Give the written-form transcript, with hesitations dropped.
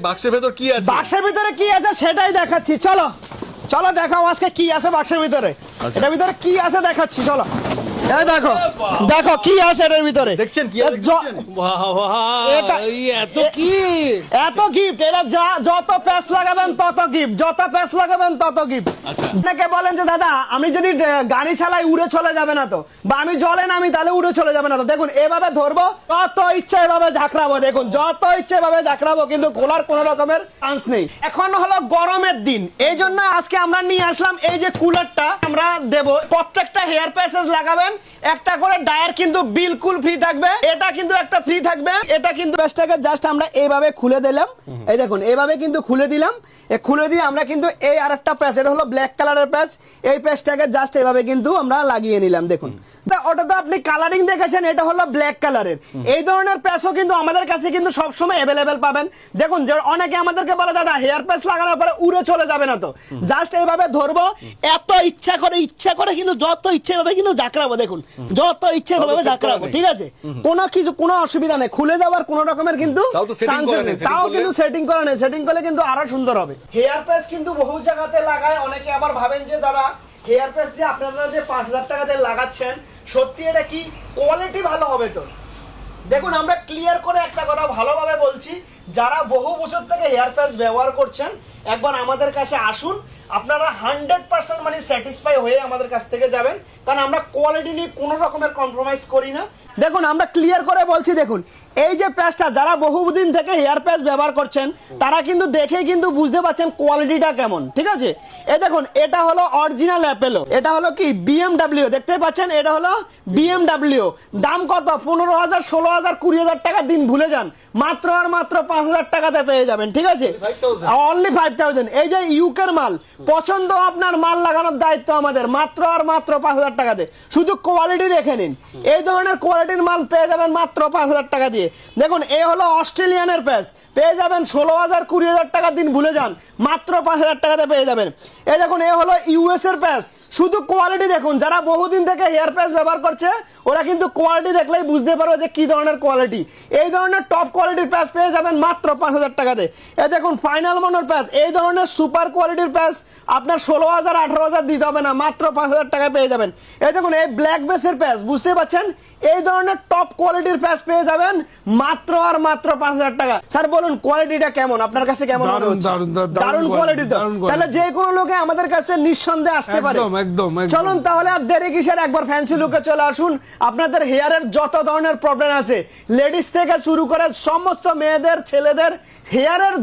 বাক্সের ভেতর কি আছে? বাক্সের ভিতরে কি আছে সেটাই দেখাচ্ছি, চলো চলো দেখাও আজকে কি আছে বাক্সের ভিতরে। এটার ভিতরে কি আছে দেখাচ্ছি, চলো। এই দেখো দেখো কি আছে এটার ভিতরে, দেখছেন কি আছে? এত গিফট, এটা যত প্যাচ লাগাবেন তত গিফট, যত প্যাচ লাগাবেন তত গিফট। অনেকে বলেন যে দাদা আমি যদি গাড়ি চালাই উড়ে চলে যাবে না তো, বা আমি জলে নামি তাহলে উড়ে চলে যাবে না তো। দেখুন এভাবে ধরবো, যত ইচ্ছে এভাবে ঝাঁকড়াবো, দেখুন যত ইচ্ছে এভাবে ঝাঁকড়াবো, কিন্তু খোলার কোনো রকমের চান্স নেই। এখন হলো গরমের দিন, এই জন্য আজকে আমরা নিয়ে আসলাম এই যে কুলারটা আমরা দেব। প্রত্যেকটা হেয়ার প্যাচেস লাগাবেন, একটা করে ডায়ার কিন্তু বিলকুল ফ্রি থাকবে, এটা কিন্তু একটা ফ্রি থাকবে। এটা কিন্তু প্যাচটাকে জাস্ট আমরা এইভাবে খুলে দিলাম, এই দেখুন এইভাবে কিন্তু খুলে দিলাম। খুলে দিয়ে আমরা কিন্তু এই আরেকটা প্যাচ, এটা হলো ব্ল্যাক কালারের প্যাচ, এই প্যাচটাকে জাস্ট এইভাবে কিন্তু আমরা লাগিয়ে নিলাম। দেখুন ওটা তো আপনি কালারিং দেখেছেন, এটা হলো ব্ল্যাক কালারের। এই ধরনের প্যাচও কিন্তু আমাদের কাছে কিন্তু সবসময় অ্যাভেলেবেল পাবেন। দেখুন যে অনেকে আমাদেরকে বলে দাদা হেয়ার প্যাচ লাগানোর পরে উড়ে চলে যাবে না তো, জাস্ট এইভাবে ধরবো, এত ইচ্ছা করে কিন্তু যত ইচ্ছে ভাবে কিন্তু ঝাঁকড়াবো, দেখুন যত ইচ্ছে ভাবে ঝাঁকড়াবো, ঠিক আছে? কোনো অসুবিধা নেই, খুলে যাওয়ার কোনো রকমের কিন্তু তাও কিন্তু সেটিং করা নেই, সেটিং করলে কিন্তু আরো সুন্দর হবে। হেয়ার প্যাচ কিন্তু বহু জায়গাতে লাগায়, অনেকে আবার ভাবেন যে দাদা হেয়ার প্যাচ যে আপনারা যে 5000 টাকাতে লাগাচ্ছেন সত্যি এটা কি কোয়ালিটি ভালো হবে? তো দেখুন আমরা ক্লিয়ার করে একটা কথা ভালোভাবে বলছি, যারা বহু বছর থেকে হেয়ার প্যাচ ব্যবহার করছেন একবার আমাদের কাছে আসুন, আপনারা 100% মানে স্যাটিসফাই হয়ে আমাদের কাছ থেকে যাবেন, কারণ আমরা কোয়ালিটি নিয়ে কোনো রকমের কম্প্রোমাইজ করি না। দেখুন আমরা ক্লিয়ার করে বলছি, দেখুন এই যে প্যাচটা যারা বহুদিন থেকে হেয়ার প্যাচ ব্যবহার করছেন তারা কিন্তু দেখে কিন্তু বুঝতে পারছেন কোয়ালিটিটা কেমন, ঠিক আছে? এই দেখুন এটা হলো অরিজিনাল অ্যাপেলো, এটা হলো কি BMW, দেখতে পাচ্ছেন এটা হলো BMW। দাম কত? 15,000, 16,000, 20,000 টাকা দিন ভুলে যান, মাত্র আর মাত্র 5,000 টাকাতে পেয়ে যাবেন, ঠিক আছে? অনলি 5,000। এই যে ইউকের মাল, পছন্দ আপনার মাল লাগানোর দায়িত্ব আমাদের, মাত্র আর মাত্র 5,000 টাকাতে। শুধু কোয়ালিটি দেখে নিন, এই ধরনের কোয়ালিটির মাল পেয়ে যাবেন মাত্র 5,000 টাকা দিয়ে। দেখুন এই হলো অস্ট্রেলিয়ানের প্যাচ, পেয়ে যাবেন 16,000, 20,000 টাকা দিন ভুলে যান, মাত্র 5,000 টাকাতে পেয়ে যাবেন। এই দেখুন এই হলো ইউএস এর প্যাচ, শুধু কোয়ালিটি দেখুন, যারা বহুদিন থেকে হেয়ার প্যাচ ব্যবহার করছে ওরা কিন্তু কোয়ালিটি দেখলেই বুঝতে পারবে যে কি ধরনের কোয়ালিটি। এই ধরনের টপ কোয়ালিটির প্যাচ পেয়ে যাবেন মাত্র 5,000 টাকাতে। এই দেখুন ফাইনাল মনোর প্যাচ, এই ধরনের সুপার কোয়ালিটির প্যাচ আপনার 16,000, 18,000 দিতে হবে না, মাত্র 5,000 টাকায় পেয়ে যাবেন। এই দেখুন এই ব্ল্যাক বেসের প্যাচ, বুঝতে পারছেন এই ধরনের টপ কোয়ালিটির প্যাচ পেয়ে যাবেন মাত্র আর মাত্র 5,000 টাকা। স্যার বলুন কোয়ালিটিটা কেমন আপনার কাছে, কেমন মনে হচ্ছে? দারুণ কোয়ালিটি তো, তাহলে যে কোনো লোকে আমাদের কাছে নিঃসন্দেহে আসতে পারে। চলুন তাহলে আর দেরি কিসের, একবার ফ্যান্সি লুকে চলে আসুন। আপনাদের হেয়ারের যত ধরনের প্রবলেম আছে, লেডিস থেকে শুরু করে সমস্ত মেয়েদের ছেলেদের হেয়ারের